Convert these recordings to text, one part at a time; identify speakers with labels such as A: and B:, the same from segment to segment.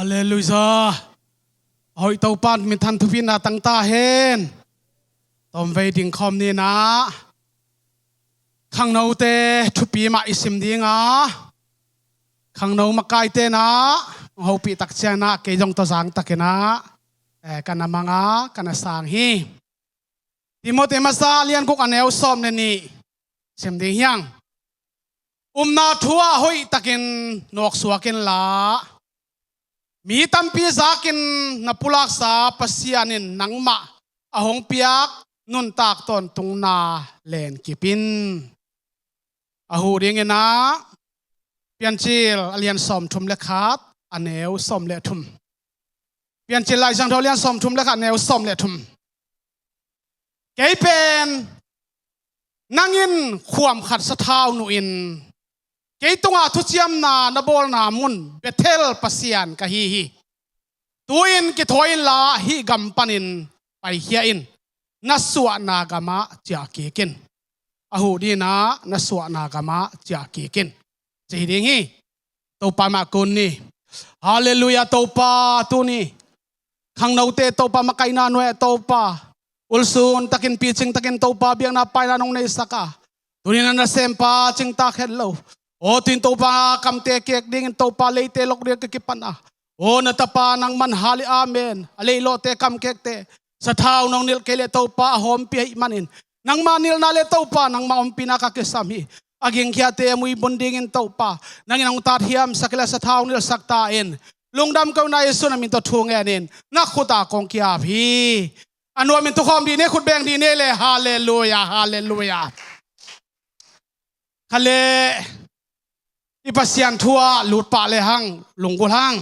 A: ฮาเลลูยาหอยตัวปันมีทันทุพินาตั้งตาเห็นตอมเวดิงคอมนี่นะขังนาวเตทุปีมาอิสิมดีงาขังนาวมาไกเตนะหอปีตักเชียนะเกยจงตัวสังตักนะกันนามังากันนาสังฮีติโมเตมาซาเลียนกุกอันเอวซอมนี่เสมดียังนาทัวหอยตักินนกสวกินละมีตัมปีสักินนับปุลักษาปัสยานินนังมาอหงเปียกนุนตากตอนตุงนาเลนกิปินอหูเรียงนะเปียนจิลอเลียนสอมทุมเลขาดอันเอวสอมเลทุมเปียนจิลไลจังทอเลียนสอมทุมเลขาดอันเอวสอมเลทุมเกยเป็นนั่งอินความขัดสะท้าวนุอินเกยตงอาทุจิยมนาณบอลนามุนเบเทลปัสยานกะฮีตัวอินกิถอยลาฮิกัมปันินไปเฮียอินนัสวานากามะจากเกกินอหูดีนะนัสวานากามะจากเกกินจีดิงฮีตัวปามากุนนี่ฮาเลลูยาตัวปาตัวนี้ขังนาวเตตัวปามาไกนาโนเอตัวปาอุลซูนตักินปีจิงตักินตัวปาเบียงนาไปนาน้องในสักาตัวนี้นั่นเซมปาจิงตักเฮลโลโอ้ตินตัวปากำเตะเกกดิ่งตัวปาเลยเตลกเรียกกิปันอ่ะโอ้นัตปานังมันฮาลิอาเมนอะไรโลเตกำเกกเตสะท้าวน้องนิลเกเลตัวปาหอมเปียมันินนังมานิลนาเลตัวปานังมาอมปีนักกิสามีอากิงขี้เตมุยบนดิ่งตัวปานังนังตาเทียมสักเลสะท้าวนิลสักตาเอ็นลุงดำเกานายสุนามินตัวทวงเอ็นนักขุตากองขี้อาพีอันว่ามินตัวความดีเนี่ยขุดแบงดีเนี่ยเลยฮาเลลูยาฮาเลลูยาฮาเลอีปัสยันทัวหลุดปะเลยหังหลงกุลัง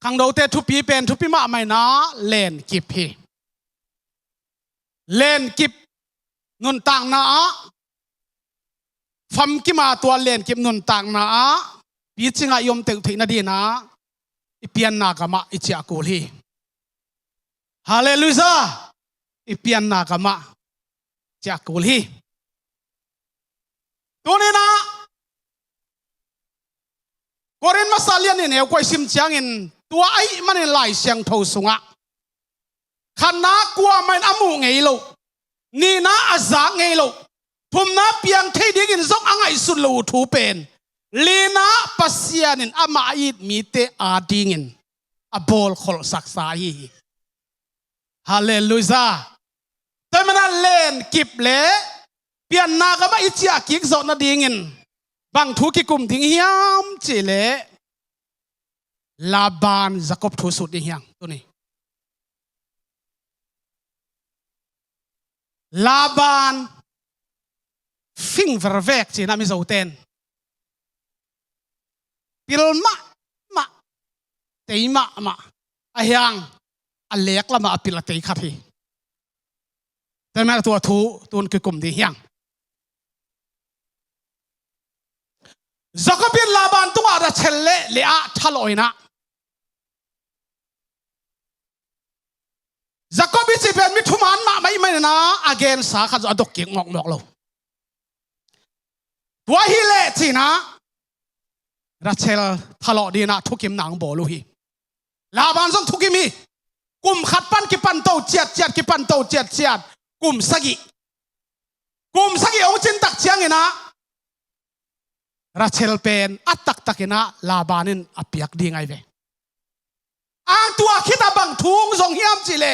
A: ขังดาวเตทุปีเป็นทุปีมาไม่นะเลนกิบพีเลนกิบนุนต่างนะฟัมกิมาตัวเลนกิบนุนต่างนะปีจิงายมเตอุทินาดีนะอีเปียนนากามะอิจิอากูลีฮาเลลูยาอีเปียนนากามะจากกูลีตัวนี้นะกอรินมาซาเลียนนี่เนี่ยกวยซิมจางอินตัวไอ้มันไหลเสียงทสุงะขันนักกลัวมันอามูไงลูกนี่นะอาจางไงลูกผมนับเพียงแค่ดิ้งซอกอ่างไอสุดลูทูเป็นลีนะปัสยานินอามาอิดมีเตอาดิ้งอาบอลขลสักสายฮาเลลูยาแต่มันเล่นกิบเล่เปลี่ยนนากมาอิจฉากิกสอนดิ้งบางทุกิกุมทิ้งเฮียมจิเลลาบานจักบทุสุดดิ้งเฮียงตัวนี้ลาบานฟิงเวอร์เวกจีนามิโซเทนพิลมาเตยมาอายังอเล็กละมาพิลเตยขัดฮีแต่แม้ตัวทุตัวกิกุมดิ้งเฮียงจักบินลาบานตัวอาเชลเล่เลอะทะลอยนะจักบินสิเป็นมิถุมันมาไม่นะอาเกนสาขัดอดกเก่งหมอกเราตัวฮิเลจีนะรัชเชลทะลอดีนะทุกิมนางโบลูฮีลาบานส่งทุกิมีกุมขัดปันกิปันโตเจียดกิปันโตเจียดกุมสกิองจินตักเชียงนะรัชเชลเป็นอัตตักนะลาบานินอภิยักดีไงเวอังตัวคิดบังทุ่งทรงเฮียมจิเล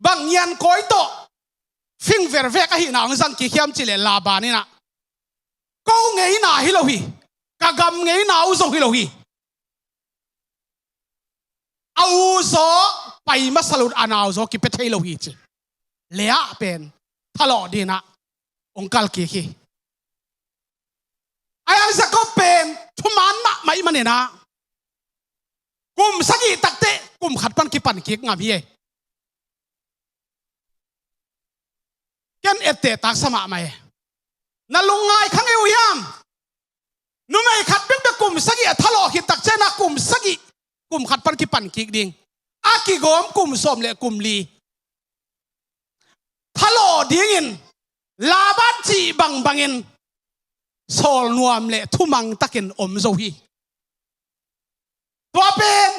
A: บังยันคอยโตฟิงเวอร์เวกหินาอังสังกิเฮียมจิเลลาบานินะกูเงยนาฮิโลฮีกะกำเงยนาอุซงฮิโลฮีเอาโซไปมัสลุดอานาวโซกิเปเทฮิโลฮีจิเลียเป็นทะเลาะดีนะองค์กัลกิฮีไอ้อันสักก็เป็นทุมันมาไม่มันเนี่ยนะกุมสักีตักเตะกุมขัดปันกิปันกิกงาพี่เกันเอเตตักสมาไหมนั่นลุงไงขังเอวยามนุ่มไอ้ขัดเป็นแบบกุมสักีทะเลาะหิตักเจนะกุมสักีกุมขัดปันกิปันกิกดิ่งอากิโกมกุมสมเลกุมลีทะเลาะดิ่งินลาบันจีบังอินโซลนวมเละทุมังตะกินอมโซฮี ตัวเป็น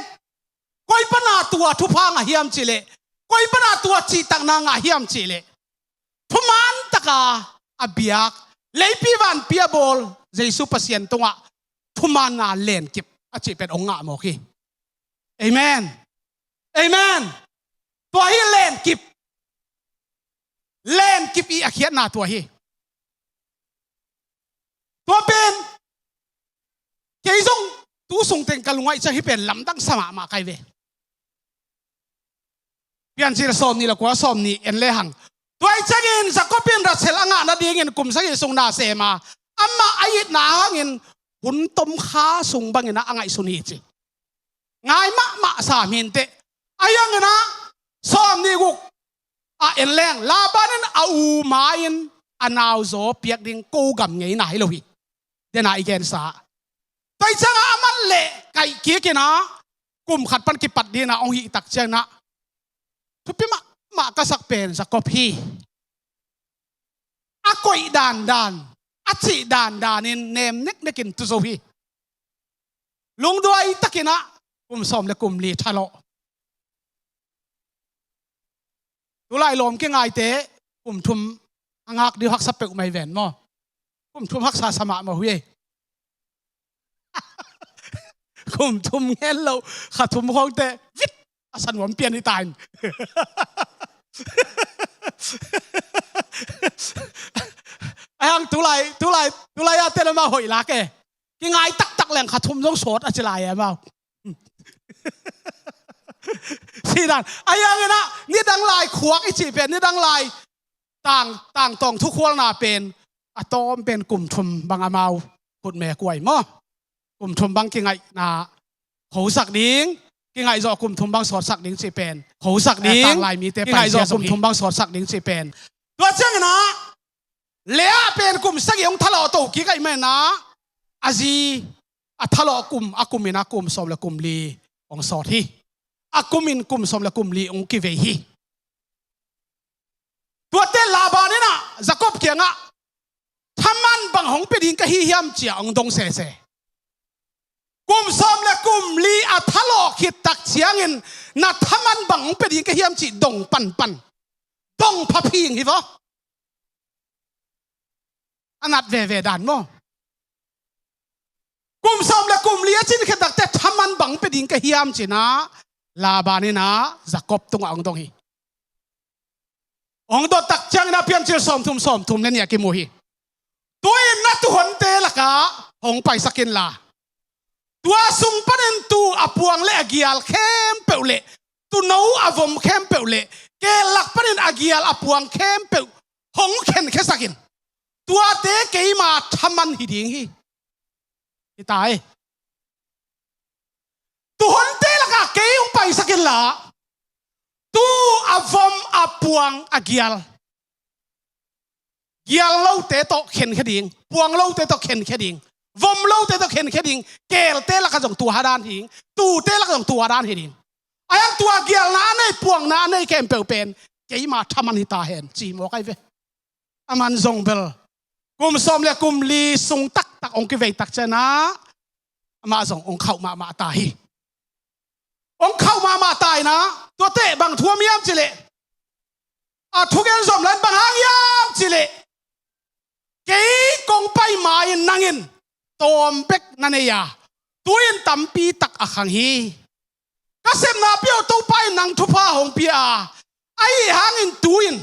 A: ก้อยปนาตัวทุพางเฮียมจิเลก้อยปนาตัวจีตังนางเฮียมจิเลทุมันตะกาอเบียกเลยปีวันเปียบอลเจสุปเสียนตงะทุมันนาเลนกิบอาจิเป็นองค์งะโมกีเอเมนเอเมนตัวฮีเลนกิบอีอาเขียนนาตัวฮีตัวเป็นเกี่ยงตู้ส่งเต็งกันลงไว้จะให้เป็นลำตั้งสมามาใครเวเปลี่ยนสิสอมนี่ละกว่าสอมนี่เอ็นเลหังตัวไอ้เจ้าเงินสักก็เป็นรัชเซลงานาดีเงินกลุ่มสักยี่ส่งนาเสมาอัมมาไอ้นาเงินหุ่นต้มข้าส่งบางเงินนะอังไงสุนีจีง่ายมะสามินเตไอ้ยังเงินนะสอมนี่กุกเอ็นแรงลาบานันเอามาอินอนาวโซเปียกดิ่งกูกำไงไหนเลยเดี๋ยวนาอีกเกนสาไปจังอามันเละไก่เกี้ยกินะกลุ่มขัดปันกิปัดดีนะองหิตักเจนะทุบไปมากระสักเป็นสักกพีอากอยดานอัจิดานนินเนมเน็กกินตุโซฮีลุงด้วยตักกินะกลุ่มสมและกลุ่มลีทะเลาะตุไลลมเก่งไงเตะกลุ่มทุมอักดิฮักสับเปกไม่เว้นมั้งกลุ่มทุมฮักษาสมามาหุยคุมทุมเงี้ยเราขัดทุมของเตะวิทอาสันหวมเปลี่ยนในตายไอ้ฮังตุไลอาเตลมาหอยลักเอยังไงตักแหล่งขัดทุมต้องสดอาจจะลายอ่ะมั้งสิดันไอ้ยังไงนะนี่ดังลายขวกไอ้จีเป็นนี่ดังลายต่างตองทุกคนน่าเป็นอะตอมเป็นกลุ่มทุมบางอามากุดแม่กล้วยมั้งกลุ่มทุมบางกิงไงนะเขาสักดิ้งกิงไงจอกลุ่มทุมบางสอดสักดิ้งสิเป็นเขาสักดิ้งกิงไงจอกลุ่มทุมบางสอดสักดิ้งสิเป็นตัวเจ้านะเลี้ยเป็นกลุ่มสักยงทะเลาะตัวกิงไงแม่นะอาจีทะเลาะกลุ่มอากุมินะกลุ่มสมและกลุ่มลีองสอดที่อากุมินกลุ่มสมและกลุ่มลีองกิเวฮีตัวเตลาบานี่นะจะกบเกียงอ่ะทำมันบังหงไปดิ้งก็ฮิยามเจียองดงเสกลุ่มสมและกลุ่มลีอัทะลอขิดตักเสียงเงินนัดทำมันบังไปดิ้งก็ฮิยามจีดงปันดงพับพิงฮิวะอันนัดเวดานมั้งกลุ่มสมและกลุ่มลีจินขิดตักแต่ทำมันบังไปดิ้งก็ฮิยามจีนะลาบานี่นะจะกบตรงองดงฮีองดตักจังนะเพียงเชื่อสมทุมเล่นอยากกินมูฮีตัวเองนัดตุหันเตละกะหงไปสักินลาตัวสุงปันตูอปวงเละกิยัลเข้มเปลเละตูนูอวมเข้มเปลเละเกลักปันอกิยัลอปวงเข้มเปลหงเข็นแค่สักินตัวเตะเกยมาทำมันหิดิ้งฮีที่ตายตุหันเตละกะเกยหงไปสักินลาตูอวมอปวงอกิยัลเล่าเตะโตเข็นแค่ดิ่งปวงเล่าเตะโตเข็นแค่ดิ่งวมเล่าเตะโตเข็นแค่ดิ่งเกลเตะละกันส่งตัวหาด้านหิงตูเตะละกันส่งตัวด้านหิงไอ้ยังตัวเกลน้าในปวงน้าในเกมเปลเป็นเกยมาทำมันหิตาเห็นจีมอกไอ้เวอามันซงเบลกุมสมและกุมลีซุงตักองกิเวตักเจนะมาส่งองเข้ามาตายองเข้ามาตายนะตัวเตะบางทัวมียามจิเลทุกอย่างสมแล้วบางหางยามจิเลเกยกงไปมาอินนังอินตอมเป็กนันเนียตัวอินตั้มปีตักอักขังฮีก็เสมนาเปียวตัวไปนังทุพาหงเปียไอหางอินตัวอิน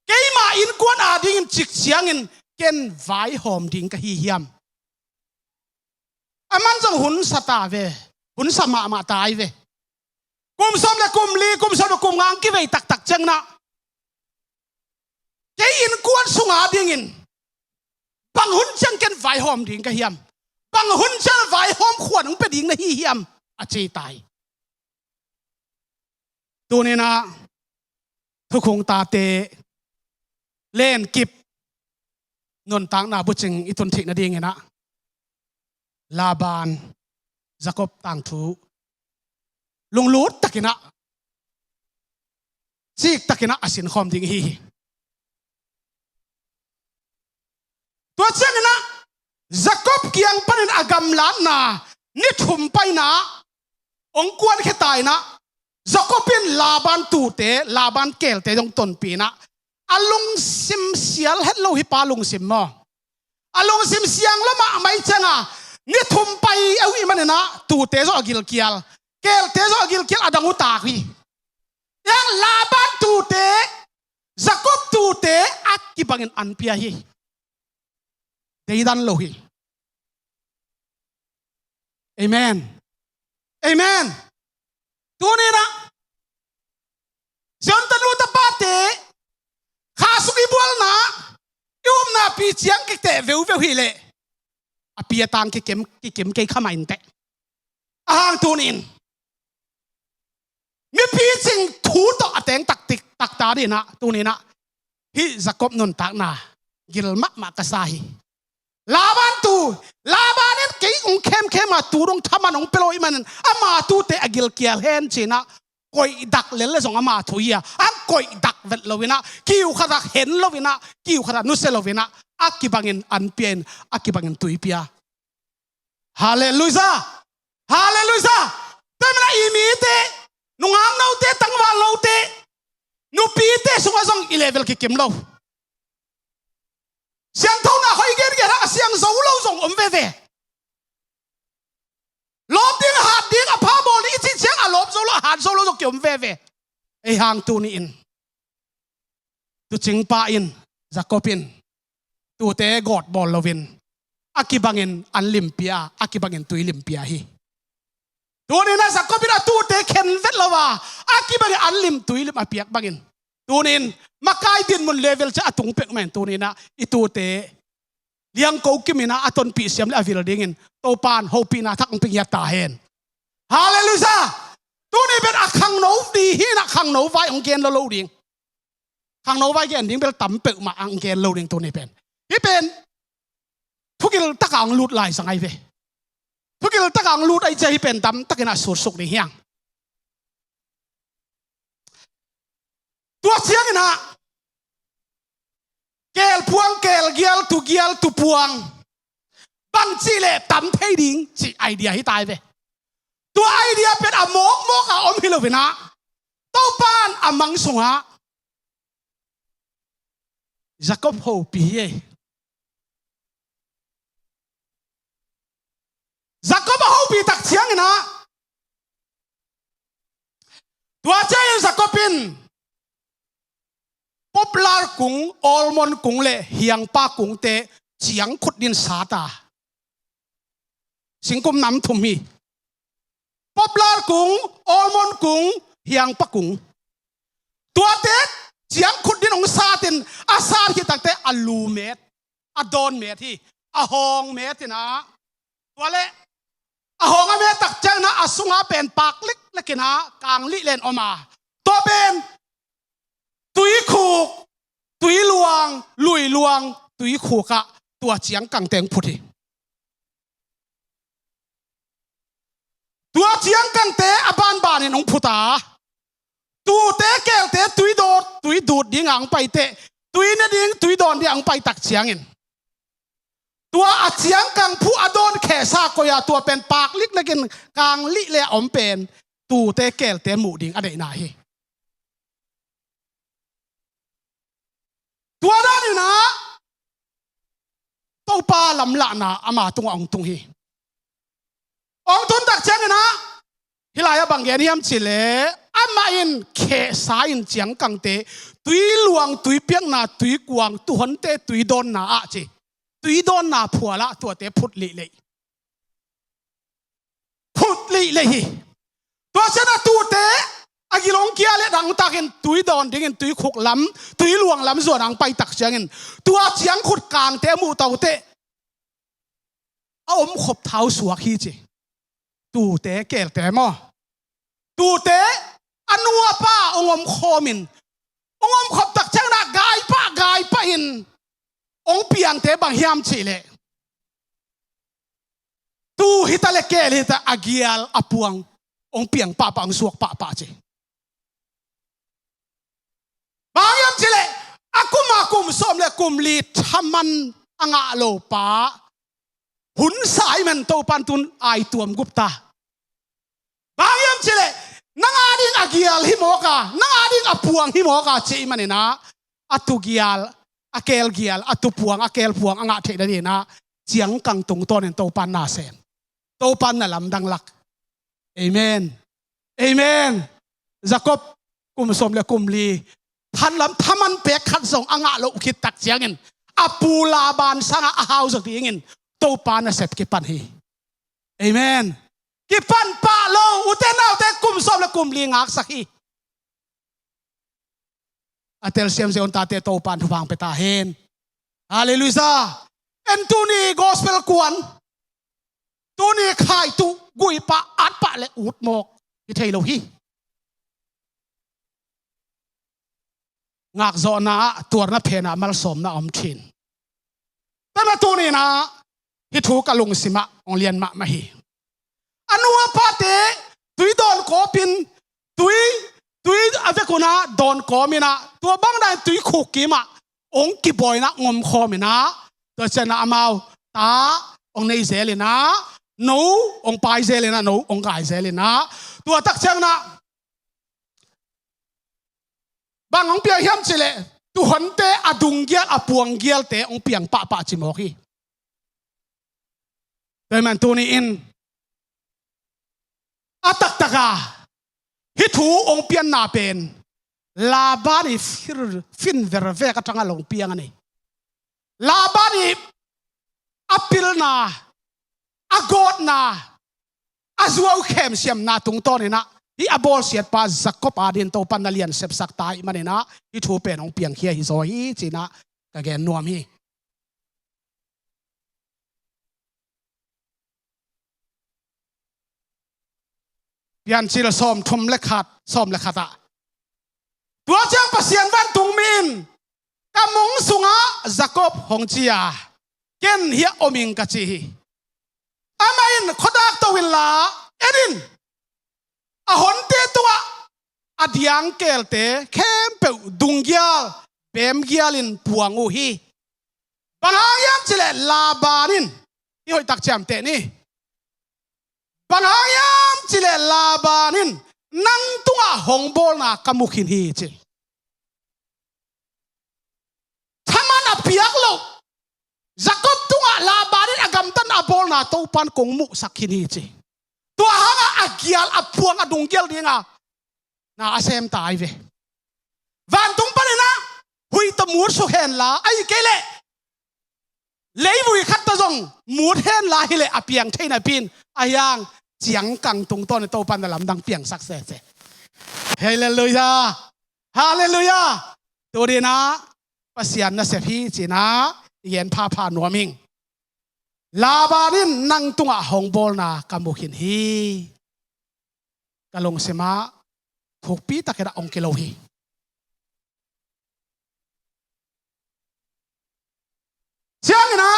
A: เกยมาอินกวนอาดิงจิกเสียงอินเกนไวหอมดิ่งกะฮีเฮียมมันจะหุ่นสตาเวหุ่นสมาตายเวกุมสมและกุมลีกุมสมและกุมงางกิเวตักจังนะเกยอินกวนสุงอาดิงอินบางหุ่นจังเกนไฟหอมดิ่งกะเฮียมบางหุ่นจังไฟหอมขวดของไปดิ่งนะเฮียมอาจีตายตัวนี้นะทุกคงตาเตเล่นกิบนนตังนาบุจิงอิตุนทินาดิ่งไงนะลาบานจักบต่างทูลุงลูดตะกินะซีกตะกินะอาศินคอมดิ่งฮีตัวเจ้านะจักบเกียงปันอากำล้านนานิทุมไปนะ องกวนแค่ตายนะจะก็เป็นลาบันตูเตลาบันเกลเตตรงต้นปีนะอลุงซิมเสียลเฮลโลฮิปาลุงซิมมอลุงซิมเสียงละมาไม่จังอ่ะนี่ทุ่มไปเอาอีมันนะตูเตจะกิลเกียลเกลเตจะกิลเกียลอดังอุตาคียังลาบันตูเตจะก็ตูเตอักกิบังอินอันเปียฮีเดียดันโลฮีเอเมนเอเมนตัวนี้นะเจ้าตันรู้ตะปาเตข้าสุกิบัวนะยูมนาปีเชียงกิเตเววฮีเล่อปีตังกิเกมเกยขมายน์เตอ่างตัวนี้มีปีจิงทูต่อเตงตักตาดีนะตัวนี้นะฮิจะกบนนตักนะกิลมะกษาฮีลาบันนี่เกี่ยงเข้มมาตูรงทำมันองเปโลอีมันอามาตูเตอกิลเกียลเฮนจีนะกอยดักเล่นเลยส่งอามาทุยอ่ะอันกอยดักเวทโลวินะคิวขนาดเห็นโลวินะคิวขนาดนุเซโลวินะอักกิบังเงินอันเปียนอักกิบังเงินตุยเปียฮาเลลูยาแต่มันอีมีเตนุ่งอังเราเตตั้งวันเราเตนุปีเตส่งอีเลเวลกิเกมเราเสียงเท่านั้นเขาอีกเรื่องเสียงโซ่เราส่งอมเวลบดิ้งหัดดิ้งอภาบอลอีที่เสียงลบโซ่เราหัดโซ่เราส่งเกี่ยวเวไอหางตัวนี้อินตัวจิงป้าอินจักรพินตัวเตะกอดบอลเราวินอากิบังเงินอันลิมเปียอากิบังเงินตุยลิมเปียฮีตัวนี้นะจักรพินตัวเตะเข็นเวทเราว่าอากิบังเงินอันลิมตุยลิมอาเปียกบังเงินตัวนี้มาใกล้ดินมันเลเวลจะตุงเป็กแมนตัวนี้นะอีตัวเตะเลี้ยงกูกิมินะอัตนปีเสียมเลวิลดิ้งโตปานโฮปีนะทักปิงยาตาเฮนฮาเลลูยาตัวนี้เป็นอักขังโนดีฮีนะขังโนไวองเกนโลโลดิ้งขังโนไวเกนดิ้งเป็นตั้มเป็กมาองเกนโลดิ้งตัวนี้เป็นที่เป็นทุกิลตะกังลูดลายสังไอเวทุกิลตะกังลูดไอเจฮิเป็นตั้มตะกินะสุดสุกนี่เฮียงตัวเสียงนะเกลพวงเกลเกียลตุพวงบังจีเล่ตั้มเทดิ้งจีไอเดียให้ตายไปตัวไอเดียเป็นอมกอมฮิโลวินะโตปานอมังสงะจักรพปีเย่จักรพปีตักเสียงนะตัวเจ้าจักรพินป๊อปลาร์กุ้งออลมอนกุ้งเล่เฮียงป้ากุ้งเตะเจียงขุดดินสาตาสิงคมน้ำทุ่มมีป๊อปลาร์กุ้งออลมอนกุ้งเฮียงป้ากุ้งตัวเตะเจียงขุดดินองซาตินอาซาที่ตั้งแต่อลูเมตอดอนเมตที่อหองเมตที่นะตัวเล่อหองเมตตักเจ้านะอสุงอาเป็นปากเล็กเล็กนะกลางลิเลนออกมาตัวเป็นตุยขู่ตุยลวงลุยลวงตุยขู่กะตัวเจียงกังเตงพุทธิตัวเจียงกังเตะอบานนี่น้องพุทธาตัวเตะแก้วเตะตุยดูดดิ้งอังไปเตะตุยเนี่ยดิ้งตุยโดนดิ้งอังไปตักเจียงอินตัวอาเจียงกังผู้อดอนแขซากอยาตัวเป็นปากลิกเล็กินกลางลิเลอมเป็นตัวเตะแก้วเตะหมูดิ้งอะไรนายตัวนั้นนี่นะโตปาลำละนะอามาตรงองตุงฮีองตุนตักเจงนะฮิลายบังเกนียมจิเลอามาอินเคสาอินเจียงกังเตตุยลวงตุยเปียงนาตุยกวางตุหันเตตุยโดนนาอาจีตุยโดนนาผัวละตัวเตพุทลิเลยตัวเชนะตัวเตอากิลงเกียร์เล็ดังตักเห็นตุยดอนดิ้งตุยขุกล้ำตุยลวงล้ำส่วนดังไปตักเชียงเห็นตัวเชียงขุดกลางเตะมูเตาเตะเอาขบเท้าสวกฮีจีตูเตะเกลเตะมอตูเตะอนัวป้าองค์คอมินองค์ขบตักเชียงน่ะกายป้าหินองเปียงเตะบางเฮียมจีเล่ตูฮิตาเลเกลฮิตาอากิยลอปวงองเปียงป้าองสวกป้าจีบางอย่างจิเลaku makum som le kum li thaman anga lo pa hun sai men to pan tun ai tuam gupta bang chile nangading agial himoka nangading apuang himoka che manina atu gial akel gial atu puang akel puang anga the da ni na chiang kang tung ton en to pan na sen to pan na lam dang lak amen amen Jacob kum som le kum li than lam thaman pe khat song anga lo khit tak chiangin apu Laban sanga a hau zak dingin to pan na set ki pan hi amen ki pan pa lo uten au te kum som le kum li ngak sakhi atel siam se on ta te to pan thuang pe ta hen hallelujah en tu ni gospel kuan tu ni khai tu gui pa at pa le ut mok hi thei lo hi ngak zo na tur na phena mal som na om thin ta tu ni na hi thu ka lung sima ong lian ma ma hi anua pa te tui don ko pin tui ave kuna don ko mina tu bang dai tui khuk ki ma ong ki boy na ngom kho mina to chana amau ta ong nei zelina no ong pai zelina no ong gai zelina tu tak chang na bang ong pia hiam chile tu honte adung gial apuang gial te ong piang pa chimoki te man tu ni in atak taka hi thu ong pian na pen Labani fin verve ka tanga long piang ani Labani apil na agot na azuaw khem siam na tung ton na hi abol siat pa Jacob adin to panalian sep sak tai manina hi thu pen ong piang khia hi zo hi china ka gen nuam hi pian chil som thum le khat som le khata tua chang pasian van tung min kamung sunga Jacob hongchia ken hi oming ka chi amain khodak to willa edin a honte tua adiang kelte khem pe dungyal bem gyalin puangu hi bangyam chile Labanin hi hoi tak cham te ni bangyam chile Labanin nang tunga hongbol na kamukhin hi chi thamana piak lo Jacob tunga Labanin agam tan abol na to pan kong mu sakhin hi chi tua hanga agial apuang adung gial dinga na asem tai ve van tung panina hui ta mur su hen la ai kele leivui khat ta jong mur hen la hi le apiang theina pin ayang chiang kang tung ton to pan lam dang piang sak se se hallelujah hallelujah to dina pasian na se phi china yen pha pha nuaming Labanin nang tunga hongbol na kamukhin hi kalong sema thukpi takera ong kilo hi siang na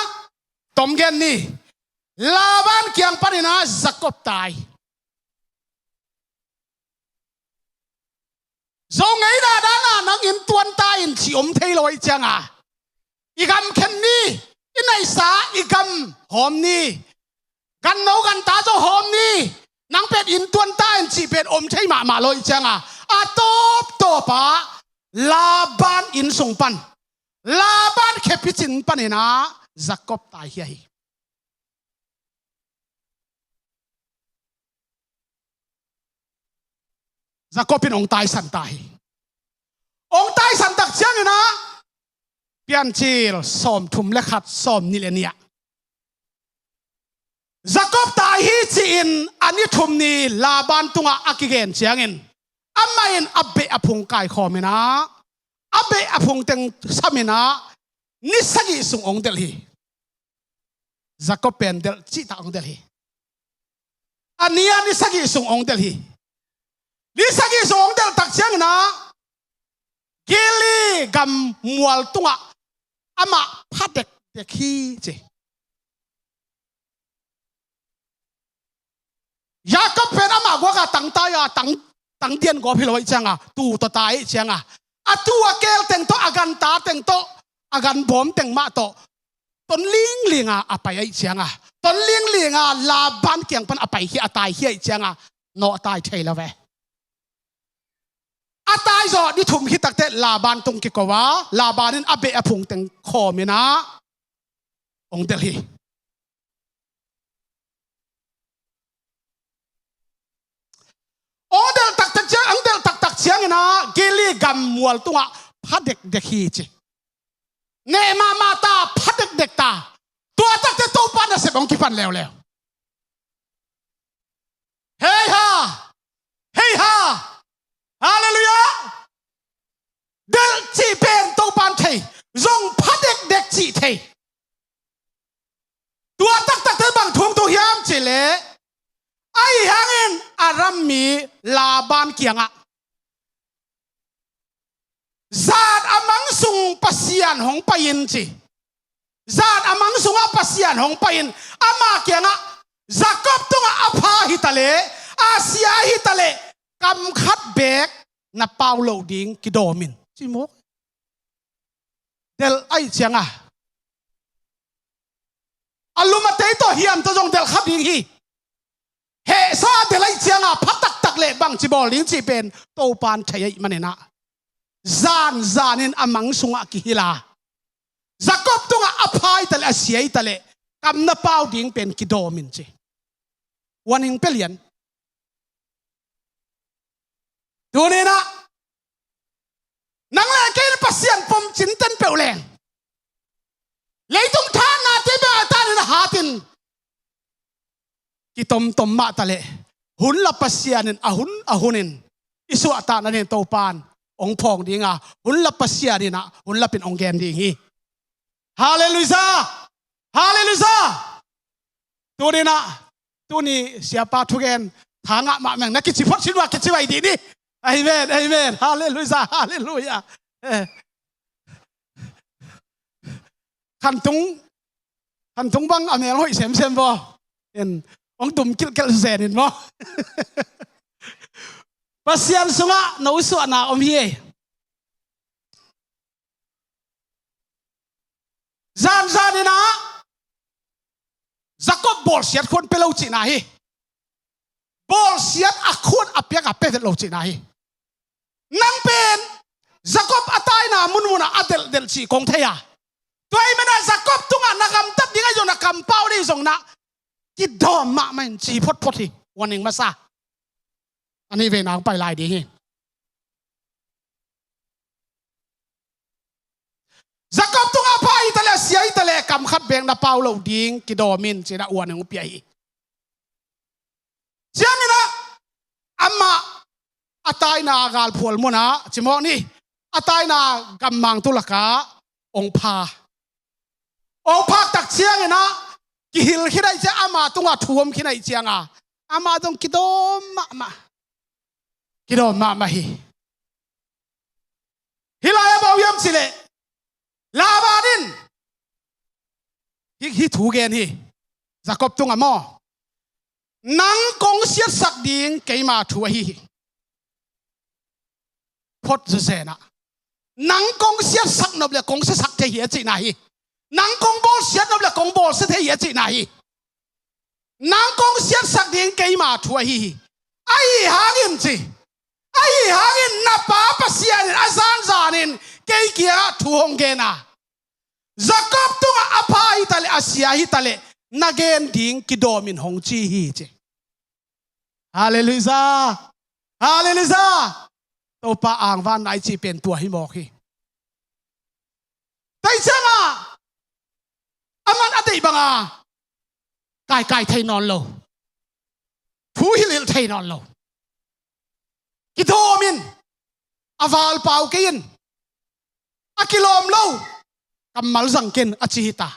A: tomgen ni Laban kyang panina Jacob tai zo ngai da dana nang in tuan ta in chi om thei loi changa igam khen ni inai sa igam hom ni gan no gan ta zo hom ni nang pet in tuan ta in chi pet om thei ma loi changa a top topa Laban in sung pan Laban khepichin panina Jacob tai hi Jacob in ong tai san tai ong tai san tak chiang ina pian chil som thum le khat som ni le nia Jacob tai hi chi in ani thum ni Laban tunga akigen chiang in amain abbe aphung kai khomina abbe aphung teng samina ni sagi sung ong del hi Jacob pen del chi ta ong del hi ania ni sagi sung ong del hi ni sagi sung ong del tak chiang na gili gam mual tunga ama phatek dekhi che Jacob pen ama go ka tang ta ya tang dian go philoi changa tu to tai changa atu akel teng to agan ta teng to agan bom teng ma to ton ling linga apai ai changa ton ling linga Laban kyang pan apai hi atai hi ai changa โนตายเทละเวอาตายจอดนี่ทุ่มฮิตักเตลาบานตรงกิกว่าลาบานินอเบะพุงเต็งคอมินะองเดลีองเดลตักตักเจียงองเดลตักตักเจียงนะเกลีกัมมัวลตัวพัดเด็กเด็กฮีจีเนมาตาพัดเด็กเด็กตาตัวตักเตตัวปานน่ะเสบองกิฟันแล้วเฮ้ยฮาฮาเลลูยาเดลจีเป็นตัวปานเทยจงพัดเด็กจีเทยตัวตักเตบังทวงตัวยามจีเลไอ้หางอินอารัมมีลาบานเกียงอะซาดอามังสุงปัสยานของปยินจีซาดอามังสุงอาปัสยานของปยินอามาเกียงอะจักบตุงอาพาฮิตาเลอาเซียฮิตาเลกำคัดเบกนับเปาโลดิงกิโดมินจิโมกเดลไอเจียงอะอารมณ์เตยตัวเฮียมตัวจงเดลขับดิงฮีเฮซาเดลัยเจียงอะพัดตักเละบังจิบอลลิงจีเป็นโตปานชัยมันเนนะจานินอามังสุงอะกิฮิลาจักบตุงอาพายตะเลเสียตะเลกำนับเปาดิงเป็นกิโดมินจีวันนึงเปลี่ยนดูนี่นะนังเลกเนปัสยันปมจินเต็นเปลแรงเลยตรงท่านาเตเบอตานินหาตินกิตมมาตะเลหุ่นละปัสยันอาหุนินอิสุอัตานันโตปานองพองดีงาหุ่นละปัสยันนะหุ่นละเป็นองแกนดีงี้ฮาเลลูยาตัวนี้นะตัวนี้เสียปาทุกแกนทางอะมาแมงนักกิจพจน์ชินว่ากิจไว้ดีนี่อาเมนฮาเลลูยาขันตุงบังอเมริกาเซมบ่เห็นองตุ่มกิลเซนเห็นบ่ปัสยันสุงะโนสุอานาอมเฮจานนี่นะจักบบอลเสียคนเปล่าจีน่าฮีบอลเสียอักคนอับยักอับเป็ดโลจีน่าฮีนังเป็นจักบอัตายนะมุนนะอัดเดลจีคงเทียตัวไอ้มันจักบตุงอ่ะนักกำตัดยังไงอยู่นักกำเป้าได้ส่งนะกิดดอมมาไม่จีพดทีวันหนึ่งมาซะอันนี้เวนางไปลายดีฮีจักบตุงอาพายตะเลเสียตะเลกำขัดเบงนะเป้าเราดิ้งกิดอมินจีน่าอ้วนหนึ่งเปียเจ้านี่นะอามาอัตายนากาลพวลมุนะจิมอนี่อัตายนากำมังตุลกาองพาตักเชียงนะกิฮิลขี้ได้เจ้าอามาตุงอาทวมขี้ได้เชียงอามาตุงกิโดมาฮีฮิลายบ่าวยามสิเลลาบาดินฮิถูกเกนฮีจักบตุงอามอนังกงเสียสักดิ่งเกี่ยมาทัวฮีพดจะเสนะนังกงเสียสักนบเลยกงเสียสักเทียจีน่าฮีนังกงบอลเสียนบเลยกงบอลเสียเทียจีน่าฮีนังกงเสียสักดิ่งเกี่ยมาทัวฮีไอ้หางินจีไอ้หางินนับป้าปัสยานินอาซานซานินเกี่ยทัวงเกนะจักบตุงอาพายตะเลอาเซียฮิตะเลนักเกนดิ่งกิโดมินหงจีฮีจีฮาเลลูยาตัวป้าอ่างวันไหนจีเป็นตัวหิมอกฮีแต่เจ้าอามันอะไรบ้างไก่ไทยนอนโลผู้ฮิลิลไทยนอนโลกิโดมินอาวาลเปาเกินอากิโลมโลกำมัลสังเกนอาจิฮิตา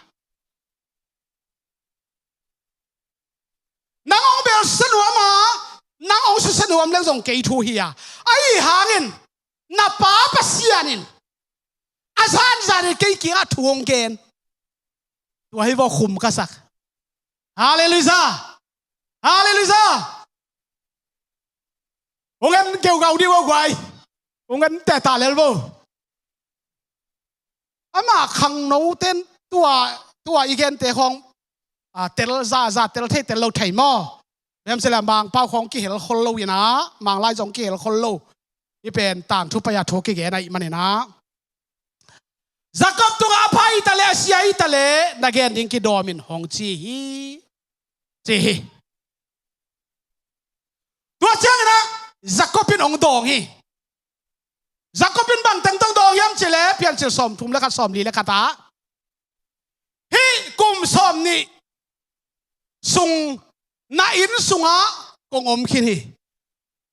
A: นางองเบลสนุมานางองสุสนุมเรื่องส่งเกยทูเฮียไอ้หางินนับป้าปัสยานินอาซานซานิเกยกีอาทวงเกนตัวให้ว่าคุมกษักฮาเลลูยาองค์นั้นเกี่ยวกับดีว่าไงองค์นั้นแต่ตาเลลโบอามาขังโนเต้นตัวอีกเกนเตะของเตลซาเตลเทเตลเราไทยมอเบ มเสลมบางเป้าของกิเหลคนโลยนะบางไล่จงกิเหลคนโลนี่เป็นต่างทุพยาโทกิเกในมันเนี่ยนะจักรตัวอภัยทะเลเสียทะเลนักเรียนดิ้งกิดอมินหงจีตัวเจ้านะจักรเป็นองดองฮีจักรเป็นบางตั้งต้องดองย้ำเฉลเพียงเฉลสมทุ่มแล้วก็สมลีแล้วก็ตาฮีกุมสมนี่สุงนาอินสุงะกงอมขินฮี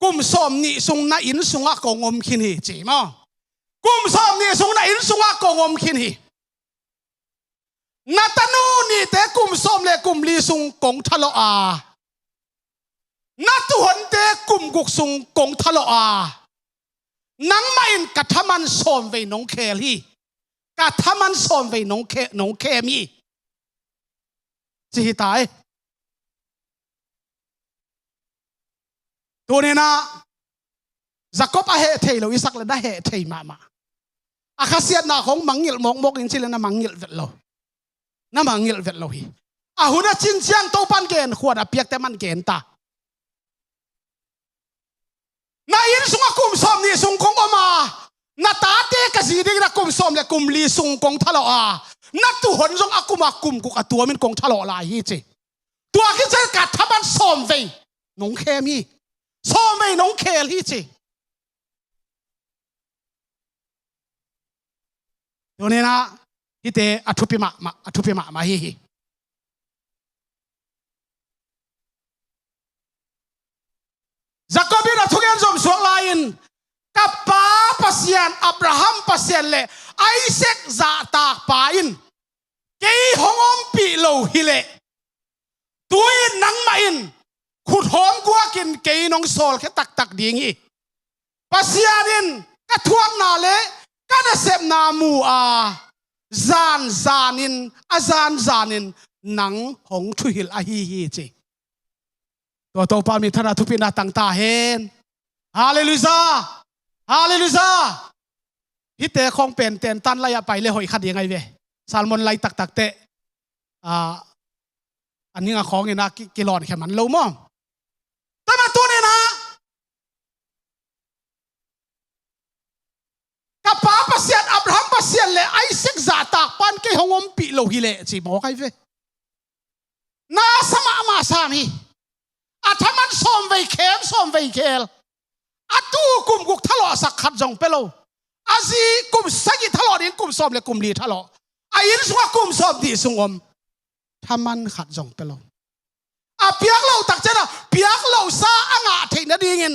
A: กุมสมนี่สุงนาอินสุงะกงอมขินฮีจีมั้งกุมสมนี่สุงนาอินสุงะกงอมขินฮีนาตานูนี่แต่กุมสมเลยกุมลีสุงกงทะเลาะนาตุหันแต่กุมกุกสุงกงทะเลาะนังไม่กัทมันสมเวน้องเคลีกัทมันสมเวน้องเคมีจีตายตัวนี้นะจักรพเหตุเราอิสักเลยได้เหตุมาอาคาเซียนนะของมังยิลมกอินซิลนะมังยิลเวลโลนะมังยิลเวลโลฮีอาหุนจินเชียงโตปันเกนขวดอเปียกแต่มันเกนตานายอินสุงกุมสมนี่สุงกงอมานาตาเตกสีดิ่งนะกุมสมเลยกุมลีสุงกงทะเลาะนัตุหนจงอากุมากุมกุกตัวมันกงทะเลาะลายฮีจีตัวที่จะกัดทับันสมเวน้องเคมีสมเวน้องเคลีจีตัวนี้นะที่เตอทุพิมามาฮีจักรบินทุกอย่างสมสวงลายินกับป้าปัสยันอับราฮัมปัสยันเลไอเซกซาตากปาอินเกี่ยหงอมปีโลฮิเลตัวอินนังมาอินขุดหอมกัวกินเกี่ยน้องโซลแค่ตักดีงี้ปัสยันินก็ทวงนาเลก็ได้เสพนามูจานินจานินนังหงทุหิลอาฮีจีตัวโตปามีธนาทุพินาตั้งตาเห็นฮาเลลูยาฮิตเตคงเป็นเต็นตันไล่ไปเลยหอยขัดยังไงเว้ซาลมอนไล่ตักเตะอันนี้งาของเนี่ยนะกิโลแค่มันโลมั้งแต่มาตัวนี้นะกับป้าปัสยันอับราฮัมปัสยันเลยไอเซกซาตากปันเกี่ยหงอมปีโลฮิเลจีบอกใครเว้น่าสมาสามีอาทมันสมเวเคลอาตูกุมกุกทะเลาะสักขัดจงเปโลอาซีกุมสักิทะเลาะนี่กุมสมเลยกุมลีทะเลาะอายินสุงกุมสมดีสุงอมทมันขัดจงเปโลอาเปียกเราตักเจนะเปียกเราซาอ่างเทนดีเงิน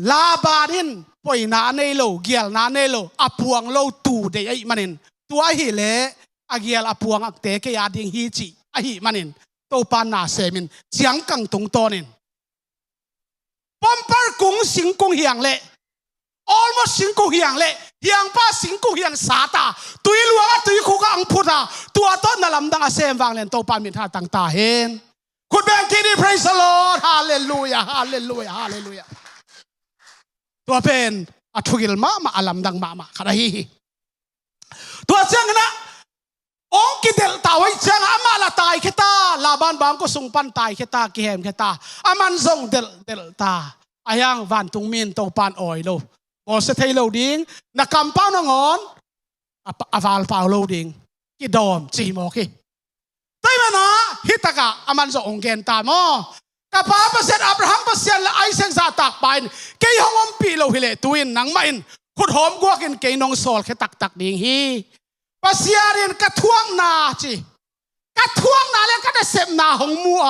A: ลาบาดินปอยนาเนโลเกียลนาเนโลอาพวงเราตูเดยมันินตัวหิเลอาเกียลอาพวงอักเตะเกียดิงฮีจีอาหิมันินตัวปานาเซมินเจียงกังตรงตัวนินปอมปาร์กุงสิงกุงเฮียงเล่ almost สิงกุงเฮียงเล่เฮียงป้าสิงกุงเฮียงสาตาตุยลัวตุยคุกอังพุทธาตัวต้นนั่นลำดังอาเซมวางเลนตัวปามินท่าต่างตาเห็นคุณแบงกี้ดี praise the Lord ฮาเลลูยาตัวเป็นอัตุกิลมาอลัมดังมาขณะฮีตัวเจ้านะองค์กิเดลตาไว้เจ้าอามาละตายแค่ตาลาบานบางก็ส่งปันตายแค่ตาเกมแค่ตาอามันส่งเดลตาอายังวันตุงมินตัวปานออยโลบอสเทโลดิงนักกำเป้านงอนอาวาลเปาโลดิงกิดอมจีโมกีแต่เมื่อนะฮิตกะอามันส่งองค์เกนตามอกับป้าเปอร์เซ็นต์อับราฮัมเปอร์เซ็นต์และไอเซนซาตักไปเกี่ยหงอมปีโลฮิเลตุวินนังไม่อินขุดหอมกัวกินเกี่ยนองโซลแค่ตักดิงฮีภาษาเรียนกระทวงนาจีกระทวงนาแล้วก็ได้เสพนาหงมัว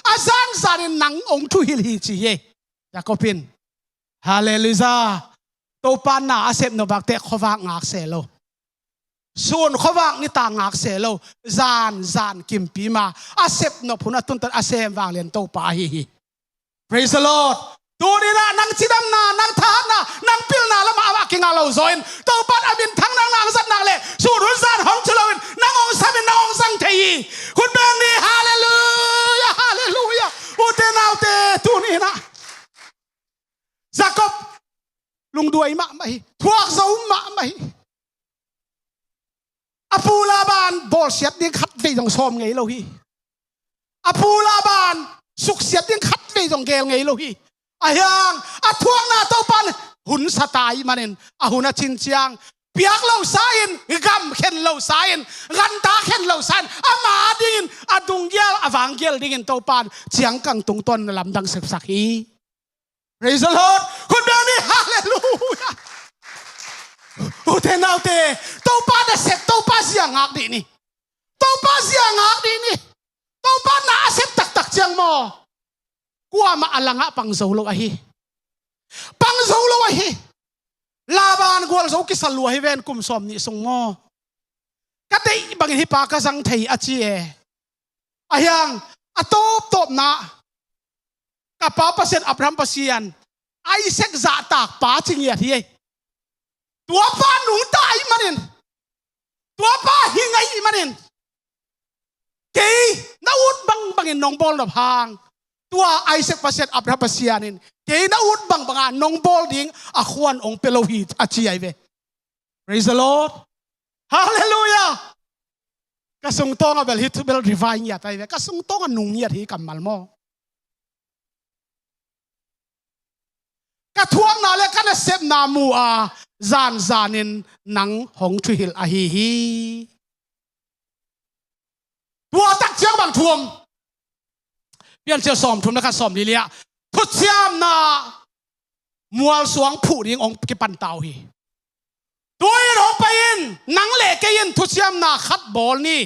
A: อาจารย์สารินนังองทุฮิลฮีจีเยอยากพินฮาเลลูยาตัวปานนาอาเสพนบักเตะขวางงักเซโลส่วนขวางนี่ต่างงักเซโลจานกิมปีมาอาเสพนพุนตุนตันอาเซมวางเรียนตัวปาฮี praise the Lordตัวนี้นะนังจิดำนานังทานนะนังพิลนาละมาว่ากิงาเราโซอินตัวปัดอามินทั้งนังสัตนังเล่สูรุนซานของเชลวินนังองสามินนังองสังเทีคุณแบงนี่ฮาเลลูยาอุเตนาวเตตัวนี้นะจักรลุงด้วยมาไหมทวกเจ้ามาไหมอปูลาบานบอลเสียดนี่ขัดไปตรงซอมไงเราฮีอปูลาบาน สุกเสียดยังคัดเลยจงเกลไงลูกฮีอายังอาทวงนาเต้าปันหุ่นสไตล์มันเองอาหุ่นชินเชียงเปียกเหล่าสายนกำเข็นเหล่าสายนกันตาเข็นเหล่าสายนอามาดิ่งอาดุงเกลอาวังเกลดิ่งเต้าปันเชียงกังตุงต้นลำดังสักฮี Praise the Lord คุณเบลนี่ฮาเลลูยาโอ้เทนเอาเตะเต้าปันเสร็จเต้าปันเสียงอักดีนี่เต้าปันเสียงอักดีนี่เต้าปันน่าเสร็จตักเชียงโมกัวมาอลังะปังโซโลอะฮีปังโซโลอะฮีลาบานกัวโซกิสลัวให้เวนกุมสมนี่ส่งโมก็ได้บางทีปากกสังไทยอาชีเออายังอตบนะกับป้าเปอร์เซ็นต์อับรามเปอร์เซียนไอเซ็กจ่าตากป้าจริงอย่างที่ตัวป้าหนุ่งตายมันเองตัวป้าหิงไงมันเองเกย์น่าอุดบังเงินน้องบอลดับหางตัวไอเซ็กเปอร์เซ็นต์อับรามเปอร์เซียนเองเกย์น่าอุดบังน้องบอลดิ้งอควานองเปโลฮีตอาชีไอเว Praise the Lord Hallelujah กระสุนตองอ่ะเบลฮิตเบลรีไวน์เนี่ยไอเวกระสุนตองอ่ะนุ่งเนี่ยที่กำมัลโมกระทวงนาเลกันเสพนามูอาจานินหนังหงทุหิลอาฮีฮีตัวตักเชียงบางทวมเปลี่ยนเจ้าสอมทุมนะครับสอมลิเลียทุเชียมนามัวสวงผู้ดิ้งองกิปันเตาฮีตัวยินหงไปยินหนังเล็กยินทุเชียมนาขัดบอลนี่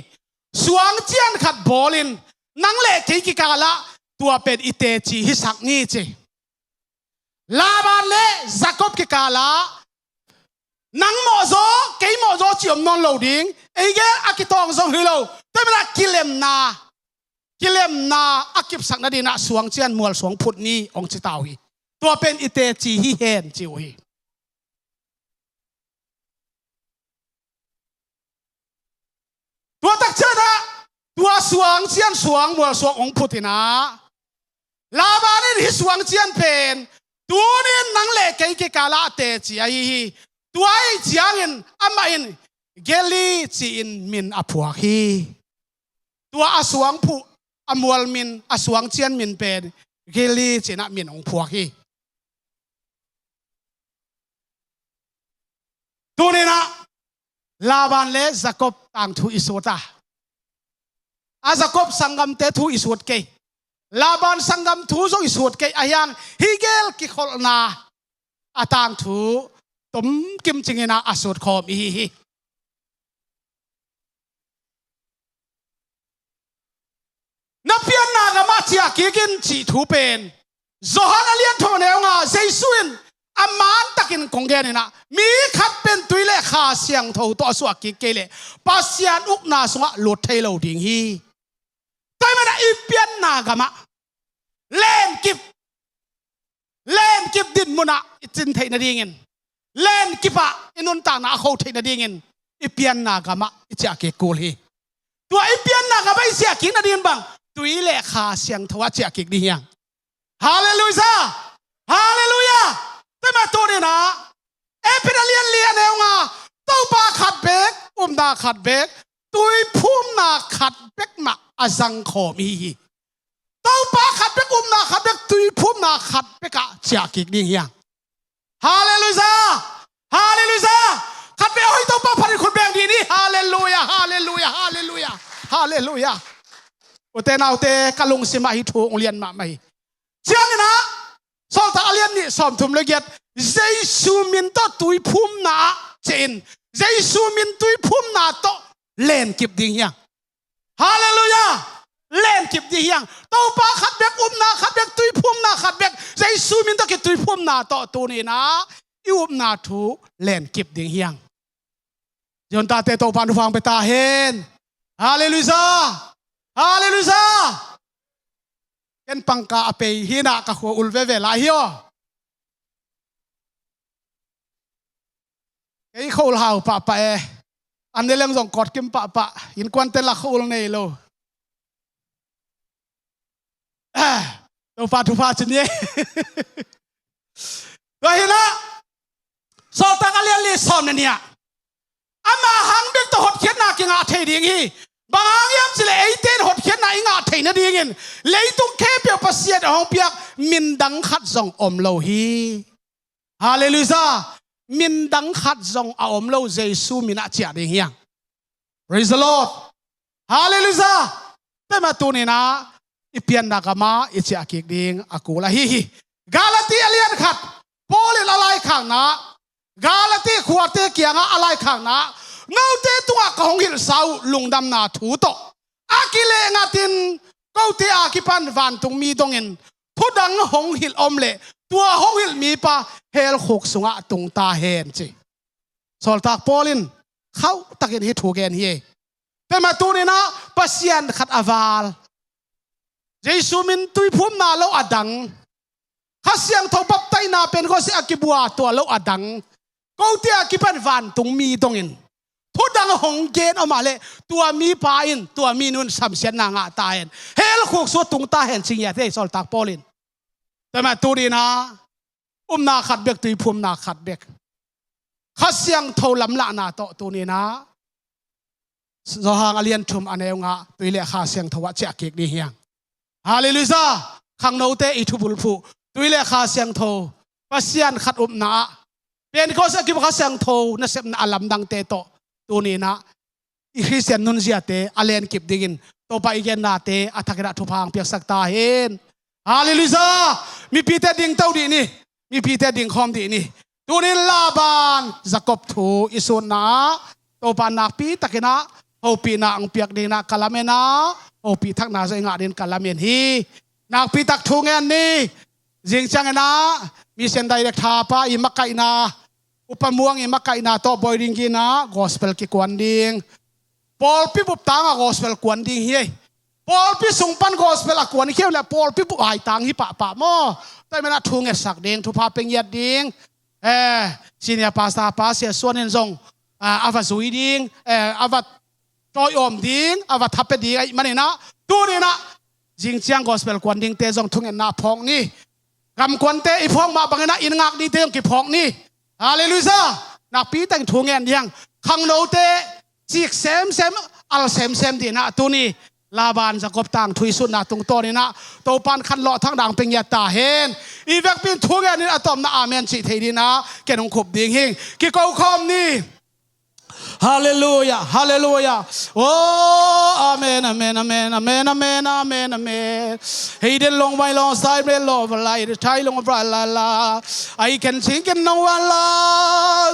A: สวงเจียนขัดบอลินหนังเล็กกิกาละตัวเป็นอิเตจีฮิสักนี่เจลาบานเล่จักรบกิกาลานังหมอโซเกย์หมอโซจิอมนอนโลดิ้งเอเกอากิตองซงฮิโลแต่เวลากิเลมนาอากิบสักนาดีนะสวงเจียนมัวสวงพุทธนี้องจิตาวฮีตัวเป็นอิเตจีฮิเฮนจิวฮีตัวตักเชนะตัวสวงเจียนสวงมัวสวงองพุทธินะลาบานนี่ฮิสวงเจียนเป็นตัวนี้นังเล็กเกี่ยกาลาเตจีไอฮีตัวไอจียงินอามาอินเกลีจีอินมินอภัวฮีตัวอสวงผู้อมวลมินอสวงเชียนมินเป็นเกลีจีนักมินองภัวฮีตัวนี้นะลาบานเลจักรบต่างทูอิสุตาอาจักรบสังกัมเตทูอิสุตเกลาบานสังกัมทูโซอิสุดเกอายังฮิเกลกิขอลนาอาตางทูตุมกิมจิงนาอสุดคอมอีฮีนับเพียนนากามาเชียกิกินจีทูเป็นโซฮันอเลียนโทเนลงาเซซุนอามานตักินคงเกนนะมีขัดเป็นตุยเลขาเสียงทูตัวสวกิเกเลปัสยานอุกนาสวะหลุดเทโลดิงฮีแต่มันอีเปียนนากามาเล่นกิบดินมุนะจินเทนดีเงินเล่นกิบะอินุนตานาเขาเทนดีเงินอีเปียนนากามาอิจฉาเกกูลีตัวอีเปียนนากามาอิจฉากินนาดีนบังตุยเลขาเสียงทว่าเจากิกดียังฮาเลลูยาแต่มาตัวนี้นะเอพินาเลียนเอวงาตัวปาขัดเบกนาขัดเบกตุยพุ่มนาขัดเบกมาอาจังขอมีตัวปาขัดเบกนาขัดเบกตุยพุ่มนาขัดเบกะเจากิกดียังฮาเลลูยาขัดเบกให้ตัวปาพันคนแบงดีนี่ฮาเลลูยาโอเตนาโอเตกะลงสิมาฮิทูองเลียนมาไม่เชียงนะสองตาเลียนนี่สอมทุมละเอียดเจสูมินโตตุยพุ่มนาเจนเจสูมินตุยพุ่มนาโตเล่นกิบดิ่งยังฮาเลลูยาเล่นกิบดิ่งยังตัวป้าขัดเบกนาขัดเบกตุยพุ่มนาขัดเบกเจสูมินโตกิตุยพุ่มนาโตตัวนี้นะนาทูเล่นกิบดิ่งยังยนตาเตโตปานุฟังไปตาเห็นฮาเลลูยาเอ็นปังกาเปย์ฮินากะขัวอุลเวเวลาฮิโอไอ้ข้าวหาวปะปะอันนี้เรื่องส่งกอดกิมปะยินควันเตละข้าวในโลตัวฟาทุฟาชนี่ตัวเห็นนะสอตังอะไรลีสอนเนี่ยอามาหังเด็กตัวหดเขียนนากิงอาเทดิงฮีบางอย่างสิเลยไอเต้นหดเขียนนาอิงอาเทน na dingin leitung ke pia pasiat hong piak min dang khat zong om lo hi hallelujah min dang khat zong a om lo jesu mina chia ding hiang praise the lord hallelujah tema tunina ipian nakama ichia kik ding akula hi galati alian khat polin alai khang na galati khuate kianga alai khang na ngaute tunga kahong hil sau lungdam na thu to akile ngatin kaute akipan van tung mi dongin thudang hong hil omle tua hong hil mi pa hel khok sunga tung ta hen chi sol tak polin khau takin hi thu gen hi tema tunina pasian khat aval jesu min tui phum na lo adang khasiang thopap tai na pen ko se akibua to lo adang kaute akipan van tung mi dongin thudang hong gen omale tua mi pa in tua mi nun samsian na nga ta hen hel khok so tung ta hen sing ya te sol tak polin tema turina na khat bek tui phum na khat bek khasiang tholam la na to tunina zo hang alian thum aneu nga tuile khasiang thowa cha kek ni hiang hallelujah khang no te i thubul phu tuile khasiang tho pasian khat na pen ko sa ki khasiang tho na sep na alam dang te to tunina i Christian nun zia te alen kip digin to pa igen na te athakira thupang piak sakta hen hallelujah mi pite ding tau di ni mi pite ding khom di ni tunin laban Jacob thu isun na to pa nak pi takina ho pi na ang piak ding na kalamena ho pi thak na zai nga din kalamen hi nak pi tak thu ngen ni jing chang na mi sen direct tha pa i makai na upamuang i makai na to boy ring gi na gospel ki kwan ding Paul pi bup tanga gospel kwan ding hi Paul pi sungpan gospel a kwan hi le Paul pi bu ai tang hi pa mo tai mena thu nge sak ding thu pa peng yat ding senior pastor pa sia suanin zong ava zui ding ava toy om ding ava thape di ai manina tu ni na jing chiang gospel kwan ding te zong thungen na phong ni kam kwan te i phong ma bangena in ngak di te ki phong ni hallelujah na pi tang thungen yang khang no te chik sem al sem di na tu ni laban Jacob tang thui sun na tung to ni na to pan khan lo thang dang peng ya ta hen i vek pin thungen ni atom na amen chi thei di na kenong khop ding hing ki ko khom ni hallelujah hallelujah oh amen amen amen amen amen amen amen hey den long my long side me love light thai long bra la la I can sing in no one la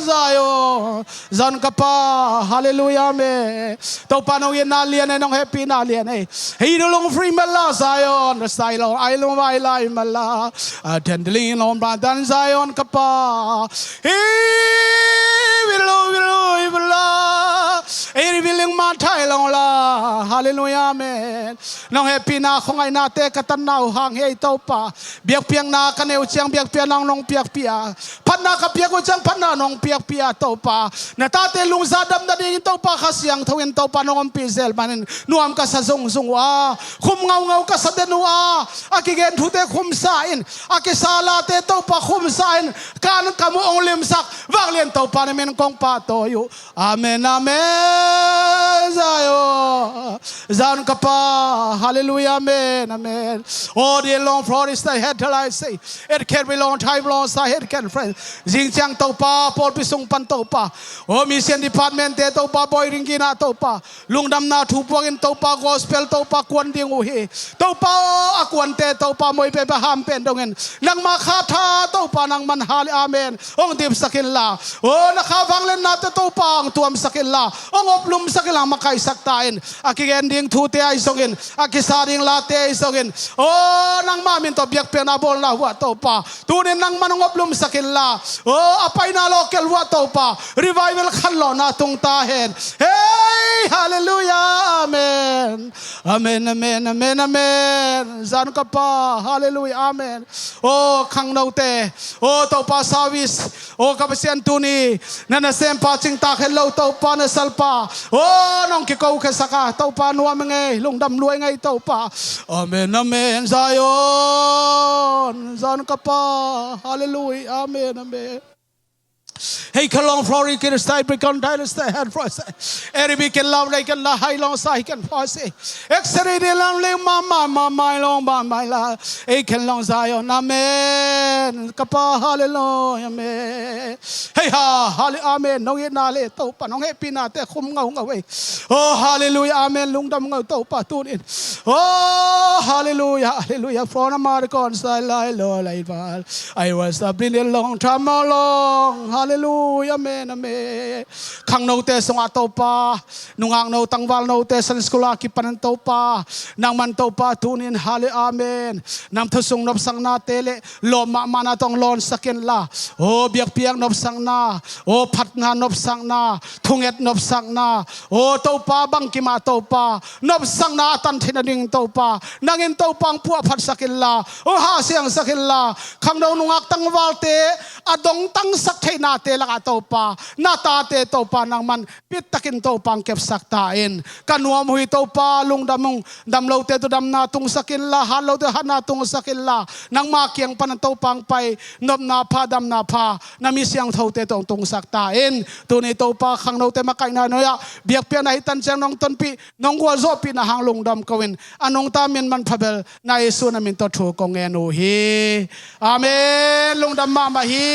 A: zayo zan kapa hallelujah me to panong yen na lian nong happy na lian hey den long free me la zion the style I long my life me la tendeling long bra dan zion kapa hey we love eri biling ma thai long la hallelujah amen nong happy na khong ai na te katan nau hang hei to pa biak piang na ka neu chiang biak piang nong nong piak pia phan na ka piak ko chang phan na nong piak pia to pa na ta te lung za dam da ding to pa kha siang thoin to pa nong pi zel manin nuam ka sa zong zong wa khum ngau ka sa de nuwa akigen thu te khum sa in akisala te to pa khum sa in kan kamu ong lim sak wang lien to pa men kong pa to yu amen amen zayo zan kapa hallelujah amen amen oh the long for is the head till I say it can be long time long sa head can friend jing chang to pa Paul pi sung pan to pa oh mission department te to pa boy ring gi na to pa lungdam na thu puang in to pa gospel to pa kwan ding u hi to pa akwan te to pa moi pe ba ham pen dongen nang ma kha tha to pa nang man hal amen ong dip sakin la oh na kha wang len na to pa ang tuam sakin la ong oplum sakin la makai saktain akigen ding thu te ai songin akisaring la te ai songin oh nang ma min to biak pe na bol na wa to pa tunin nang manong oplum sakin la oh apai na local wa to pa revival khan lo na tung ta hen hey hallelujah amen amen amen amen amen zan ka pa hallelujah amen oh khang no te oh to pa service oh kapasian tu ni na sem pa ching ta hello to pa na salpa oh nong ki ko ke saka to pa nuam ngai lung dam luai ngai to pa amen amen zion zan ka pa hallelujah amen amen hey kalong flori kir sai bikon dai sai head for sai eri bi ken law like la hai long sai kan for sai exere de lang le ma mai long ba mai la hey ken long sai yo amen kapa hallelujah amen hey ha hallelujah amen nong ye na le to pa nong he pi na te khum ngau we oh hallelujah amen lung dam ngau to pa tu in oh hallelujah hallelujah for na mar kon sai lai lo lai ba I was a brilliant long time long hallelujah amen amen khang no te song to pa nungang no tangwal no te san skula ki pan to pa nang man to pa tu in hallelujah amen nam thusung nop sang na te le lo ma mana tong lon saken la oh biak piang nop sang na oh phat na nop sang na thunget nop sang na oh to pa bang ki ma to pa nop sang na tan thina ding to pa nangin to pang pu phat saken la oh ha siang saken la khang no nungak tang wal te adong tang sak thei na te la to pa na ta te to pa nang man pit takin to pang kep sak ta in kanuam hui to pa lung dam lo te to dam na tung sakin la ha lo te ha na tung sakin la nang ma kiang pan to pang pai nop na pha dam na pha na mi siang tho te tong tung sak ta in tu ni to pa khang no te ma kai na no ya biak pe na hitan chang nong ton pi nong wa zo pi na hang lung dam kawin anong ta min man phabel na yesu na min to thu ko nge no hi amen lung dam ma hi